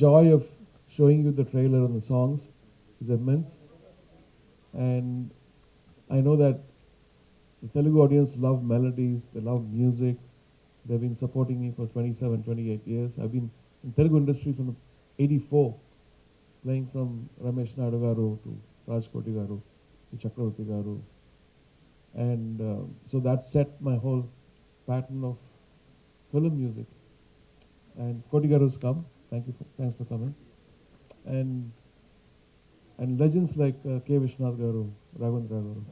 joy of showing you the trailer and the songs is immense. And I know that the Telugu audience love melodies, they love music. They've been supporting me for 27, 28 years. I've been in Telugu industry from 84, playing from Ramesh Naidu garu to Raj Koti garu to Chakravarti garu. And so that set my whole pattern of film music. And Koti garu's come. Thanks for coming. And legends like K. Vishnath garu, Raghavendra garu,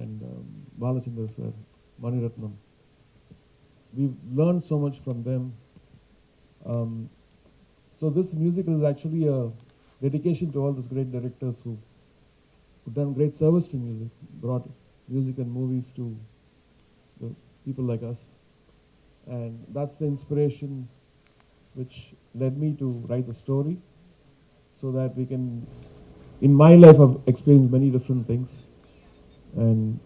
and Balachandra sir, Mani Ratnam. We've learned so much from them. So this music is actually a dedication to all these great directors who've done great service to music, brought music and movies to the people like us. And that's the inspiration which led me to write the story, so that we can, in my life I've experienced many different things and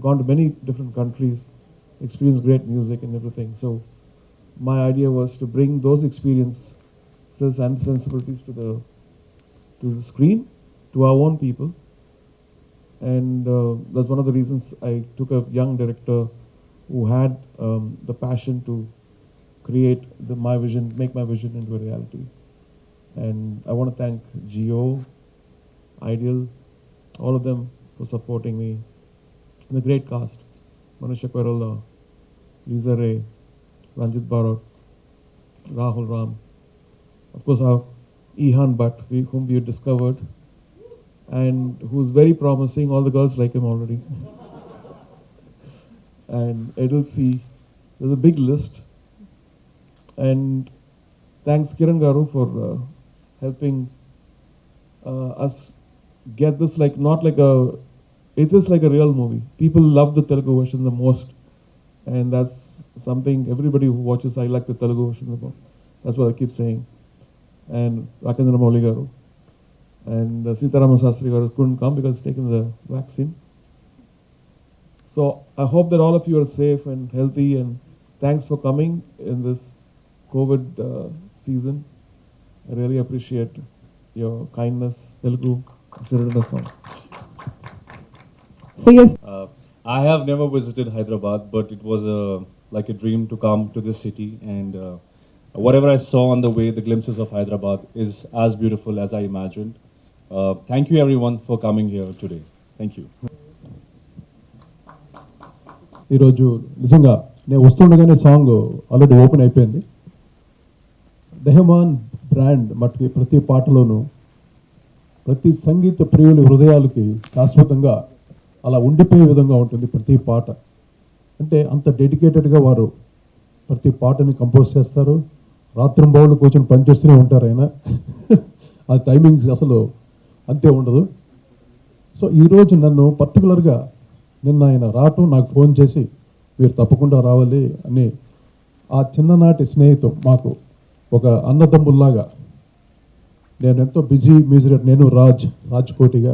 gone to many different countries, experienced great music and everything. So my idea was to bring those experiences and sensibilities to the screen, to our own people. And that's one of the reasons I took a young director who had the passion to create my vision, make my vision into a reality. And I want to thank Geo, Ideal, all of them for supporting me. And the great cast, Manusha Koirala, Lisa Ray, Ranjit Bharat, Rahul Ram, of course our Ihan Bhatt, whom we discovered, and who's very promising. All the girls like him already. And Edel C. There's a big list. And thanks Kiran Garu for helping us get this it is like a real movie. People love the Telugu version the most. And that's something everybody who watches, I like the Telugu version about. That's what I keep saying. And Rakendra Mouli Garu. And Sitaram Sastry Garu couldn't come because he's taken the vaccine. So I hope that all of you are safe and healthy, and thanks for coming in this COVID season. I really appreciate your kindness. Telugu, Chirudana song. So yes, I have never visited Hyderabad, but it was like a dream to come to this city, and whatever I saw on the way, the glimpses of Hyderabad is as beautiful as I imagined. Thank you everyone for coming here today. Thank you. ఈరోజు నిజంగా నేను వస్తుండగానే song already open అయిపోయింది. Rahman brand మట్టుకి ప్రతి పాటలోనూ ప్రతి సంగీత ప్రియుల హృదయాలకి శాశ్వతంగా అలా ఉండిపోయే విధంగా ఉంటుంది ప్రతి పాట. అంటే అంత డెడికేటెడ్గా వారు ప్రతి పాటని కంపోజ్ చేస్తారు. రాత్రింబౌళ్ళు కూర్చొని పనిచేస్తూనే ఉంటారు ఆయన. ఆ టైమింగ్స్ అసలు అంతే ఉండదు. సో ఈరోజు నన్ను పర్టికులర్గా నిన్న ఆయన రావటం, నాకు ఫోన్ చేసి మీరు తప్పకుండా రావాలి అని, ఆ చిన్ననాటి స్నేహితం మాకు ఒక అన్నదమ్ముల్లాగా. నేను ఎంతో బిజీ మ్యూజిక్, నేను రాజ్కోటిగా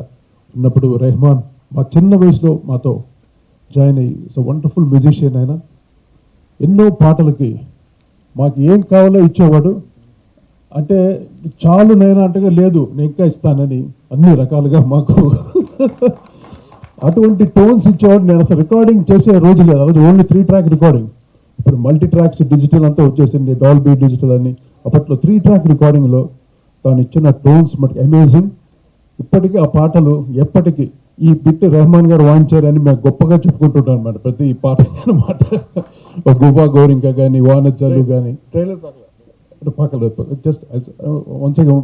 ఉన్నప్పుడు రెహమాన్ మా చిన్న వయసులో మాతో జాయిన్ అయ్యి, సో వండర్ఫుల్ మ్యూజిషియన్ ఆయన. ఎన్నో పాటలకి మాకు ఏం కావాలో ఇచ్చేవాడు. అంటే చాలు నైనా అంటే లేదు నేను ఇంకా ఇస్తానని అన్ని రకాలుగా మాకు అటువంటి టోన్స్ ఇచ్చేవాడు. నేను అసలు రికార్డింగ్ చేసే రోజు లేదు, అది ఓన్లీ 3 ట్రాక్ రికార్డింగ్. ఇప్పుడు మల్టీ ట్రాక్స్ డిజిటల్ అంతా వచ్చేసింది, డాల్బీ డిజిటల్ అని. అప్పట్లో 3 ట్రాక్ రికార్డింగ్లో తాను ఇచ్చిన టోన్స్ మటుకు అమేజింగ్. ఇప్పటికీ ఆ పాటలు ఎప్పటికీ ఈ బిట్ రెహమాన్ గారు వాయించారని మేము గొప్పగా చెప్పుకుంటుంటాం అనమాట ప్రతి పాట అనమాట. గుబా గోరింక కానీ, వానజల్లు కానీ, పక్కన just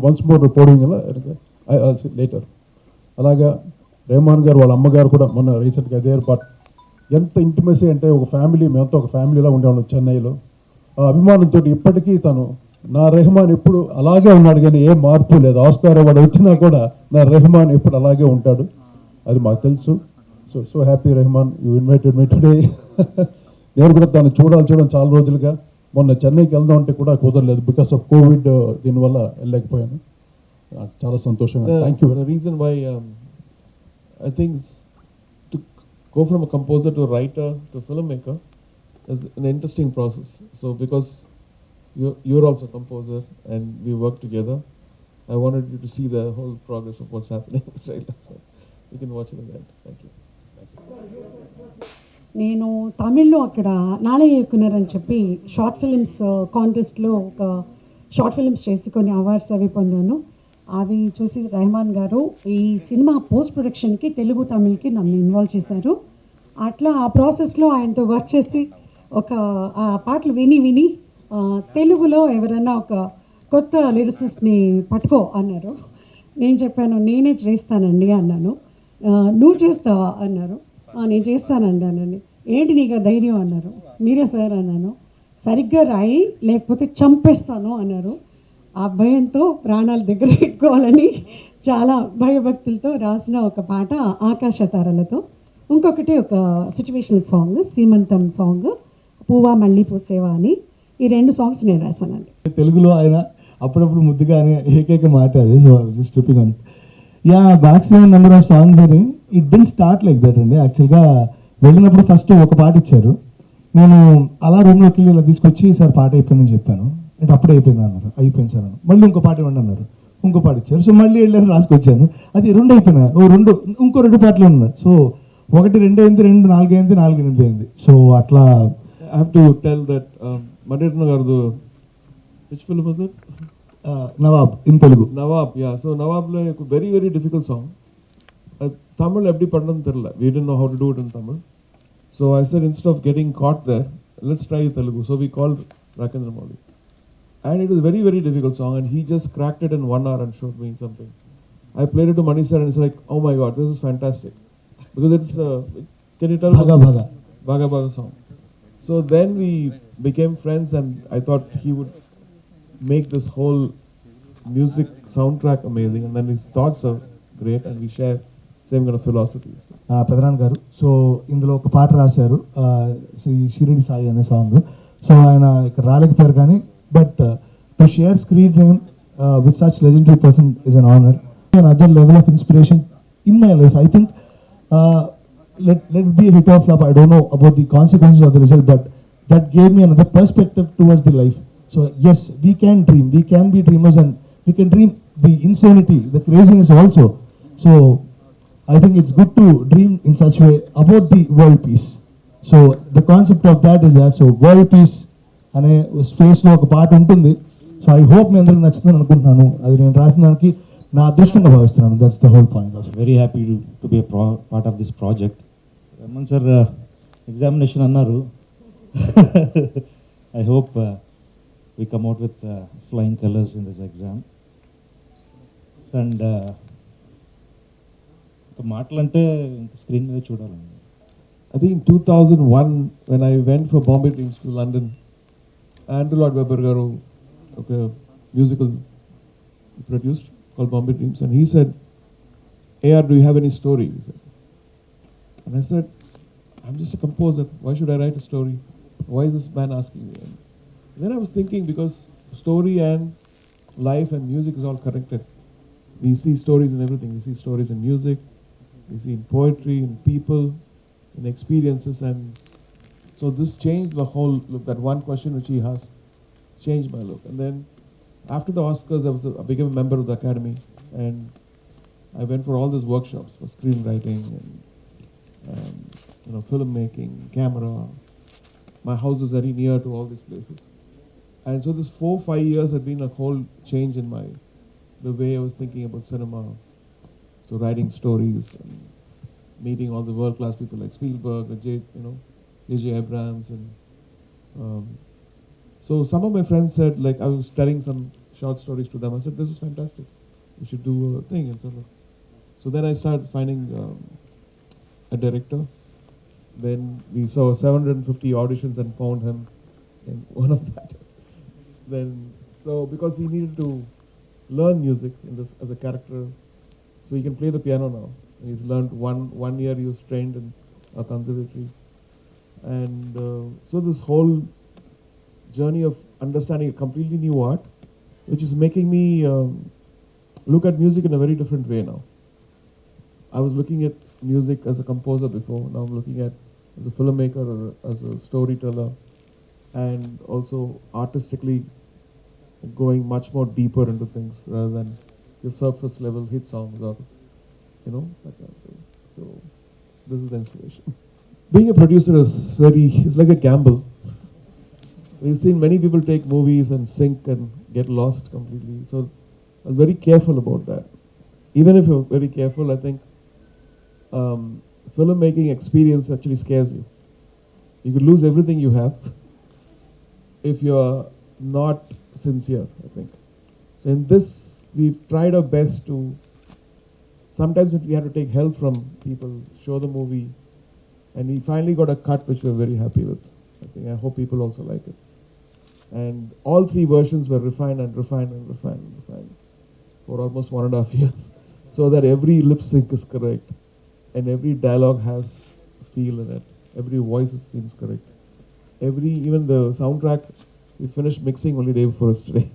once more reporting later. అలాగా రెహమాన్ గారు వాళ్ళ అమ్మగారు కూడా మొన్న రీసెంట్గా అదే ఏర్పాటు. ఎంత ఇంటిమసీ అంటే ఒక ఫ్యామిలీ, మేమంతా ఒక ఫ్యామిలీలా ఉండేవాళ్ళం చెన్నైలో. ఆ అభిమానంతో ఇప్పటికీ తను నా రెహమాన్ ఎప్పుడు అలాగే ఉన్నాడు, కానీ ఏ మార్పు లేదు. ఆస్కార్ అవార్డు వచ్చినా కూడా నా రెహమాన్ ఎప్పుడు అలాగే ఉంటాడు, అది మాకు తెలుసు. So happy Rahman, you invited me today. నేను కూడా తను చూడడం చాలా రోజులుగా. మొన్న చెన్నైకి వెళ్దాం అంటే కూడా కుదరలేదు, బికాస్ ఆఫ్ కోవిడ్. దీనివల్ల వెళ్ళలేకపోయాను. నాకు చాలా సంతోషంగా. Thank you. The reason why I think to go from a composer to a writer to a filmmaker is an interesting process. So because you're also a composer, and we work together. I wanted you to see the whole progress of what's happening right now. So you can watch it in that. Thank you. నేను తమిళ్లో అక్కడ నాళే ఇయకునర్ అని చెప్పి short films కాంటెస్ట్లో ఒక short films చేసి కొన్ని awards అవి పొందాను. అవి చూసి రెహమాన్ గారు ఈ సినిమా పోస్ట్ ప్రొడక్షన్కి తెలుగు తమిళ్కి నన్ను ఇన్వాల్వ్ చేశారు. అట్లా ఆ ప్రాసెస్లో ఆయనతో వర్క్ చేసి ఒక ఆ పాటలు విని విని తెలుగులో ఎవరైనా ఒక కొత్త లిరిసిస్ట్ని పట్టుకో అన్నారు. నేను చెప్పాను నేనే చేస్తానండి అన్నాను. నువ్వు చేస్తావా అన్నారు. నేను చేస్తానండి అన్నాను. ఏంటి నీకు ధైర్యం అన్నారు. మీరే సార్ అన్నాను. సరిగ్గా రాయి లేకపోతే చంపేస్తాను అన్నారు. ఆ భయంతో ప్రాణాలు దగ్గర పెట్టుకోవాలని చాలా భయభక్తులతో రాసిన ఒక పాట ఆకాశ తారలతో. ఇంకొకటి ఒక సిచ్యువేషనల్ సాంగ్ సీమంతం సాంగ్ పువ్వా మళ్ళీ పూసేవా అని. ఈ 2 సాంగ్స్ నేను రాశానండి. తెలుగులో ఆయన అప్పుడప్పుడు ముద్దుగా అనే ఏకైక మాట అది. So just tripping on ya maximum number of songs అని it didn't start like that అండి. యాక్చువల్గా వెళ్ళినప్పుడు ఫస్ట్ ఒక పాట ఇచ్చారు. నేను అలా రూమ్లోకి వెళ్ళి ఇలా తీసుకొచ్చి సార్ పాట అయిపోయిందని చెప్పాను. అంటే అప్పుడే అయిపోయింది అన్నారు. అయిపోయింది సార్ అన్నారు. మళ్ళీ ఇంకో పాట ఇవ్వండి అన్నారు. ఇంకో పాట ఇచ్చారు. సో మళ్ళీ వెళ్ళాను రాసుకొచ్చాను. అది 2 అయిపోయినాయి. ఇంకో 2 పాటలు ఉన్నాయి. సో 1 2 అయింది, 2 4 అయింది, 4 8 అయింది. సో అట్లా I have to tell that Madirna Gardu, which film was it? Nawab in Telugu. Nawab, yeah. So Nawab like a very very difficult song. Tamil eppadi pannadum therilla. We didn't know how to do it in Tamil. So I said instead of getting caught there, let's try Telugu. So we called Rakendra Mouli. And it was a very very difficult song, and he just cracked it in 1 hour and showed me something. I played it to Mani sir and it's like, oh my god, this is fantastic. Because it's can you tell? Bhaga Bhaga. Bhaga Bhaga song. So then we became friends, and I thought he would make this whole music soundtrack amazing, and then his thoughts are great, and we share same kind of philosophies. పెదరాన్ గారు so ఇందులో ఒక పాట రాశారు శ్రీ షిరిడి సాయి అనే song. So ఆయన ఇక్కడ రాలేకపోయారు కానీ but to share screen name with such legendary person is an honour. Another level of inspiration in my life. I think let it be a hit or flop. I don't know about the consequences of the result, but that gave me another perspective towards the life. So yes, we can dream, we can be dreamers, and we can dream the insanity, the craziness also. So I think it's good to dream in such way about the world peace. So the concept of that is that, so world peace అనే స్పేస్లో ఒక పాట ఉంటుంది. So I hope మీ అందరికి నచ్చుతుందని అనుకుంటున్నాను. అది నేను రాసిన దానికి నా అదృష్టంగా భావిస్తున్నాను. That's the whole point. Very happy to be part of this project. Raman sir examination అన్నారు. I hope we come out with flying colors in this exam. And మాటలంటే స్క్రీన్ మీద చూడాలండి. I think in 2001, when I went for Bombay Dreams to London, Andrew Lloyd Webber garu okay, musical produced called Bombay Dreams, and he said, "AR, do you have any story?" He said. And I said, "I'm just a composer. Why should I write a story? Why is this man asking me?" And then I was thinking, because story and life and music is all connected. We see stories in everything. We see stories in music, we see in poetry, in people, in experiences, and so this changed the whole look. That one question which he asked changed my look. And then after the Oscars, I became a member of the Academy, and I went for all these workshops for screenwriting and filmmaking, camera. My house is very near to all these places. And so this 4-5 years had been a whole change in the way I was thinking about cinema. So writing stories and meeting all the world-class people like Spielberg, J.J. Abrams, and so some of my friends said, like, I was telling some short stories to them. I said, "This is fantastic. We should do a thing." And so then I started finding a director. Then we saw 750 auditions and found him in one of that. Then, so because he needed to learn music in this as a character, so he can play the piano now. And he's learned one year. He was trained in a conservatory, and so this whole journey of understanding a completely new art, which is making me look at music in a very different way now. I was looking at music as a composer before. Now I'm looking at as a filmmaker or as a storyteller, and also artistically going much more deeper into things rather than the surface level hit songs or, that kind of thing. So this is the inspiration. Being a producer is like a gamble. We've seen many people take movies and sink and get lost completely. So I was very careful about that. Even if you're very careful, I think filmmaking experience actually scares you. You could lose everything you have if you're not sincere, I think. So in this, we've tried our best to, sometimes we had to take help from people, show the movie, and we finally got a cut which we're very happy with. I hope people also like it. And all three versions were refined and refined and refined and refined for almost 1.5 years, so that every lip sync is correct and every dialogue has feel in it. Every voice seems correct. Even the soundtrack, we finished mixing only day before yesterday.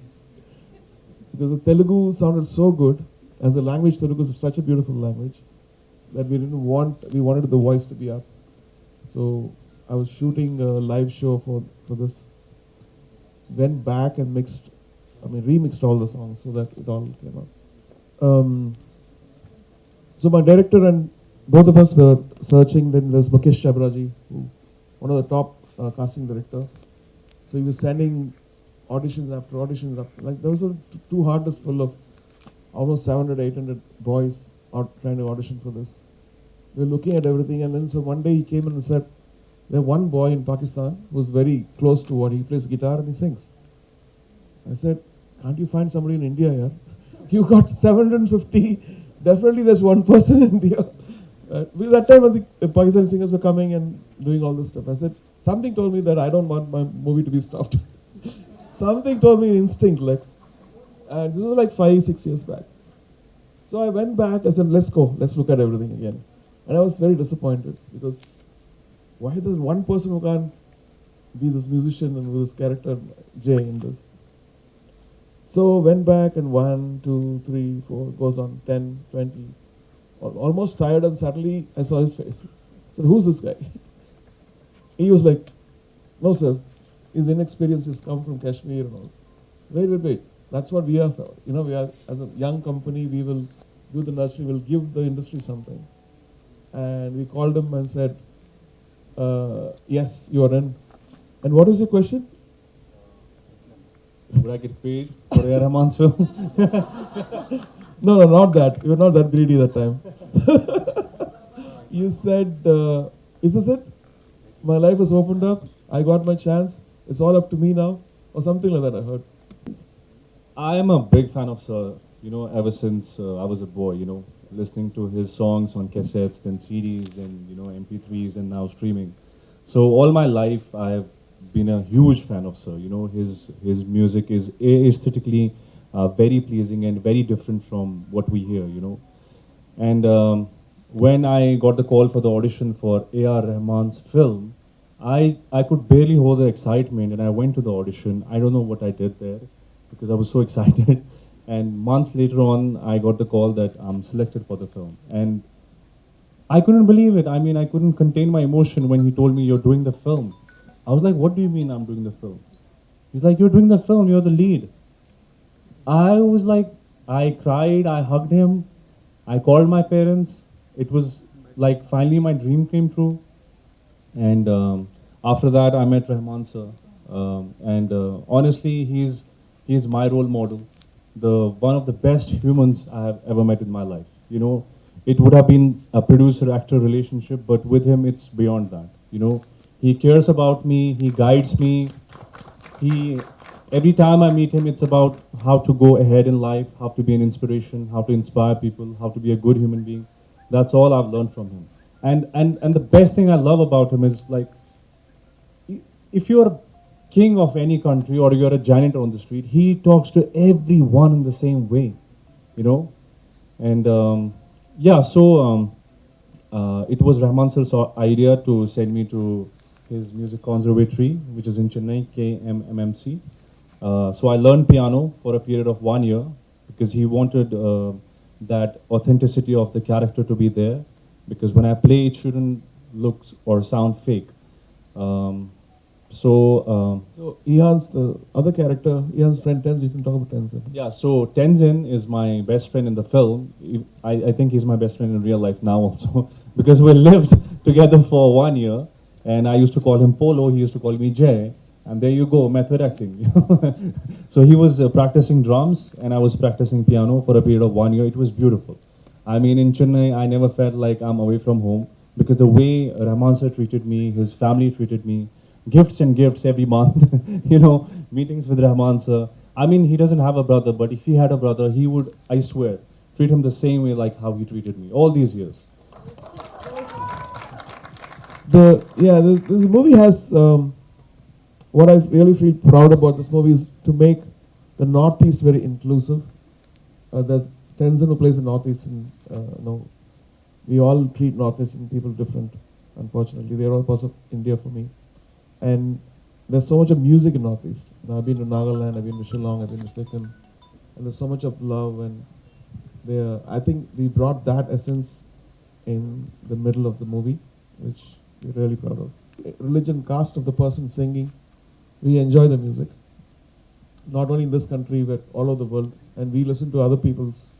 Because the Telugu sounded so good. As a language, Telugu is such a beautiful language that we wanted the voice to be up. So I was shooting a live show for this. Went back and remixed all the songs so that it all came out. So my director and both of us were searching. Then there's Mukesh Chabraji, one of the top casting directors. So he was sending auditions after auditions. Like there was two hard disks full of almost 700, 800 boys out trying to audition for this. We were looking at everything, and then so one day he came in and said, "There's one boy in Pakistan who's very close to what he plays guitar and he sings." I said, "Can't you find somebody in India here? You got 750. Definitely there's one person in India." Because that time when the Pakistani singers were coming and doing all this stuff, I said, something told me that I don't want my movie to be stopped. Something told me instinct, and this was like 5-6 years back. So I went back, I said, let's go, let's look at everything again. And I was very disappointed because why there's one person who can't be this musician and with this character Jay in this. So went back and 1, 2, 3, 4, goes on 10, 20. Almost tired, and suddenly I saw his face. I said, "Who's this guy?" He was like, "No sir, his inexperience has come from Kashmir and all." Wait. That's what we are for. We are, as a young company, we will do the nursery, we'll give the industry something. And we called him and said, "Yes, you are in." And what was your question? Would I get paid for A.R. Rahman's film? No, not that. You were not that greedy that time. You said, "Is this it? My life has opened up. I got my chance. It's all up to me now," or something like that. I heard. I am a big fan of Sir, ever since I was a boy, listening to his songs on cassettes, then CDs, then, MP3s, and now streaming. So all my life, I have been a huge fan of Sir. His music is aesthetically very pleasing and very different from what we hear, And when I got the call for the audition for A.R. Rahman's film, I could barely hold the excitement, and I went to the audition. I don't know what I did there because I was so excited. And months later on, I got the call that I'm selected for the film. And I couldn't believe it. I mean, I couldn't contain my emotion when he told me, "You're doing the film." I was like, "What do you mean I'm doing the film?" He's like, "You're doing the film, you're the lead." I was like, I cried, I hugged him, I called my parents. It was like finally my dream came true. And after that, I met Rahman sir. Honestly, he's my role model. One of the best humans I have ever met in my life. It would have been a producer-actor relationship, but with him, it's beyond that. He cares about me, he guides me. Every time I meet him, it's about how to go ahead in life, how to be an inspiration, how to inspire people, how to be a good human being. That's all I've learned from him. And the best thing I love about him is, like, if you're a king of any country or you're a janitor on the street, he talks to everyone in the same way, And it was Rahman sir's idea to send me to his music conservatory, which is in Chennai, KMMC. So I learned piano for a period of 1 year because he wanted that authenticity of the character to be there. Because when I play, it shouldn't look or sound fake. So, So Ian's the other character, Ian's friend Tenzin. You can talk about Tenzin. yeah, so Tenzin is my best friend in the film. I think he's my best friend in real life now also because we lived together for 1 year, and I used to call him Polo, he used to call me Jay, and there you go, method acting. So he was practicing drums, and I was practicing piano for a period of 1 year. It was beautiful. I mean, in Chennai, I never felt like I'm away from home because the way Rahman sir treated me, his family treated me, gifts and gifts every month, meetings with Rahman sir. I mean, he doesn't have a brother, but if he had a brother, he would, I swear, treat him the same way like how he treated me all these years. The movie has what I really feel proud about this movie is to make the Northeast very inclusive. There's Tenzin who plays the Northeast, and we all treat Northeastern people different. Unfortunately, they're all parts of India for me, and there's so much of music in Northeast. I've been to Nagaland, I've been to Shillong, I've been to Sikkim, and there's so much of love, and I think we brought that essence in the middle of the movie, which we're really proud of. Religion, caste of the person singing, we enjoy the music. Not only in this country, but all over the world, and we listen to other people's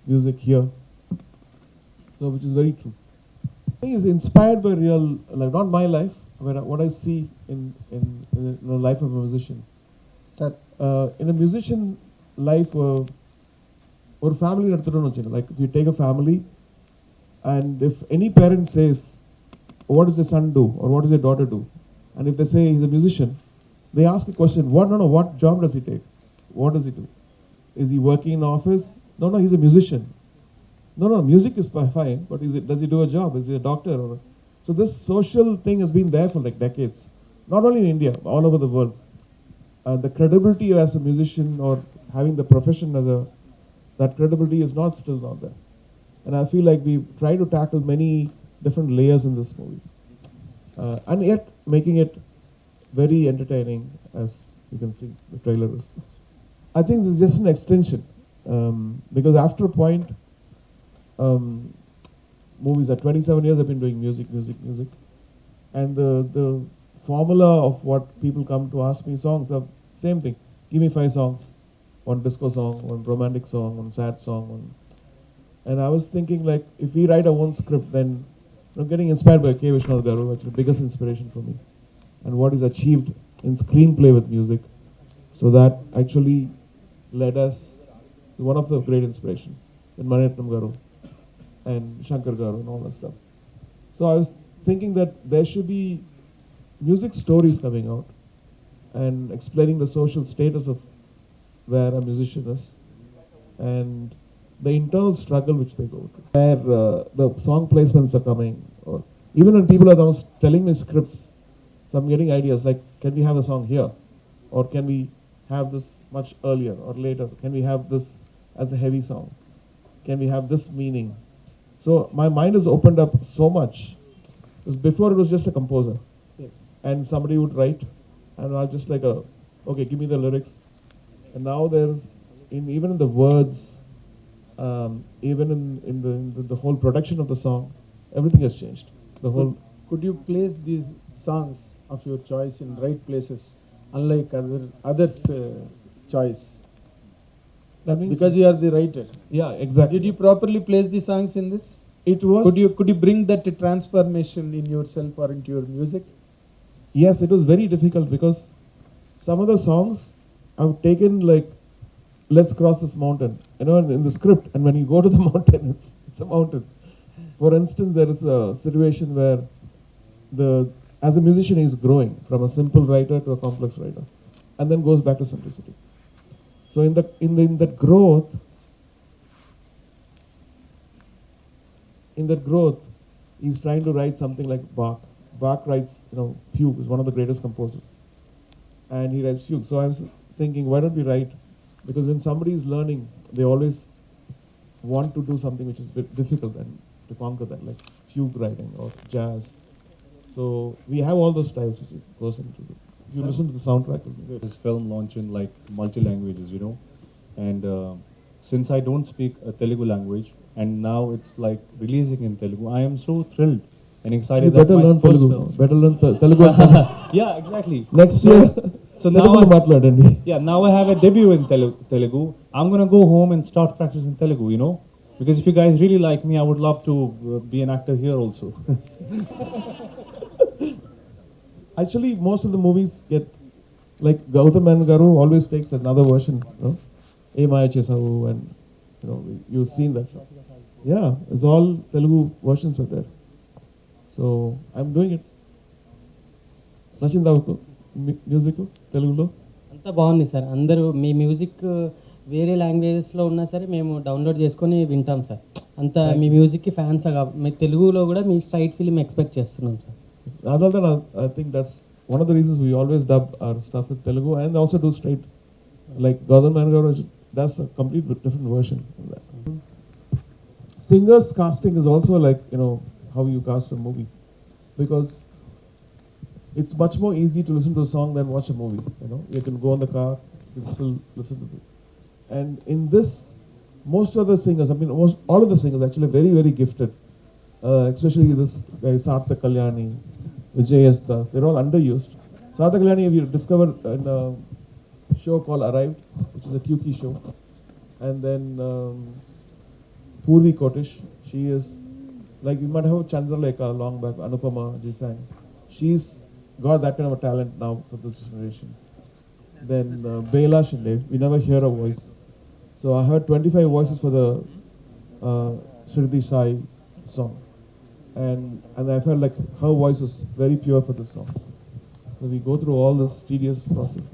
music here. So, which is very true. I think it's inspired by real, like not my life, but what I see in the life of a musician. Sir. In a musician life, or family, like if you take a family, and if any parent says, what does the son do, or what does the daughter do, and if they say he's a musician, they ask a question, what job does he take? What does he do? Is he working in office? No, he's a musician. No, music is fine, but does he do a job? Is he a doctor? So this social thing has been there for like decades. Not only in India, all over the world. The credibility as a musician or having the profession that credibility is still not there. And I feel like we try to tackle many different layers in this movie. And yet making it very entertaining, as you can see, the trailer is. I think this is just an extension. Because after a point, movies are 27 years I've been doing music. And the formula of what people come to ask me songs are same thing. Give me 5 songs. One disco song, one romantic song, one sad song. And I was thinking like, if we write our own script, then I'm getting inspired by K. Vishwanath Garu, actually the biggest inspiration for me. And what is achieved in screenplay with music. So that actually led us to one of the great inspirations, in Maniratnam Garu and Shankar Garu and all that stuff. So I was thinking that there should be music stories coming out and explaining the social status of where a musician is and the internal struggle which they go through. Where the song placements are coming, or even when people are now telling me scripts, so I'm getting ideas like, can we have a song here? Or can we have this much earlier or later? Can we have this as a heavy song? Can we have this meaning? So my mind has opened up so much. Because before it was just a composer. Yes. And somebody would write, and I was just like, okay, give me the lyrics. And now even in the words, even in the whole production of the song, everything has changed. Could you place these songs of your choice in right places, unlike others' choice? That means Because you are the writer. Yeah, exactly. Did you properly place the songs in this? It was. Could you bring that transformation in yourself or into your music? Yes, it was very difficult because some of the songs I've taken like, let's cross this mountain, in the script, and when you go to the mountain, it's a mountain. For instance, there is a situation where as a musician he's growing from a simple writer to a complex writer, and then goes back to simplicity. So in that growth, he's trying to write something like Bach. Bach writes, fugue, is one of the greatest composers, and he writes fugue. So I was thinking, why don't we write? Because when somebody is learning, they always want to do something which is a bit difficult and to conquer that, like fugue writing or jazz. So we have all those styles which goes into it. If you listen to the soundtrack, This film launched in like multi-languages, and since I don't speak a Telugu language, and now it's like releasing in Telugu, I am so thrilled and excited You that better my learn first Telugu. film. Better learn Telugu. Yeah, exactly. Next year, So now Telugulo I- మాట్లాడండి. Yeah, now I have a debut in Telugu. I'm gonna go home and start practicing Telugu, you know? Because if you guys really like me, I would love to be an actor here also. Actually, most of the movies get, like Gautam Menon Garu always takes another version, you know? Ee Maya Chesavu, and you know, you've seen that stuff. Yeah, it's all Telugu versions were there. So I'm doing it. నచ్చిందా music తెలుగులో? అంతా బాగుంది sir. అందరూ మీ music వేరే లాంగ్వేజెస్లో ఉన్నా సరే మేము download చేసుకొని వింటాం సార్. అంత మీ మ్యూజిక్కి ఫ్యాన్స్ కాబట్టి మీ తెలుగులో కూడా మీ స్ట్రైట్ ఫిల్మ్ ఎక్స్పెక్ట్ చేస్తున్నాం sir. Other than I think that's one of the reasons we always dub our stuff in Telugu and also do straight. Like Gautam Menon Garu does a complete different version of that. Singers casting is also like, you know, how you cast a movie, because it's much more easy to listen to a song than watch a movie. You know, you can go in the car, you can still listen to it. And in this, most of the singers, I mean, all of the singers actually very, very gifted. Especially this guy Sarthak Kalyani, Vijay S. Das, they're all underused. Sarthak Kalyani, we discovered in a show called Arrived, which is a QK show. And then Purvi Kotish, she is, like you might have Chandralekha long back, Anupama Jisang. She's got that kind of a talent now for this generation. Then Bela Shinde, we never hear her voice. So I heard 25 voices for the Shirdi Sai song. And I felt like her voice was very pure for this song. So we go through all this tedious process.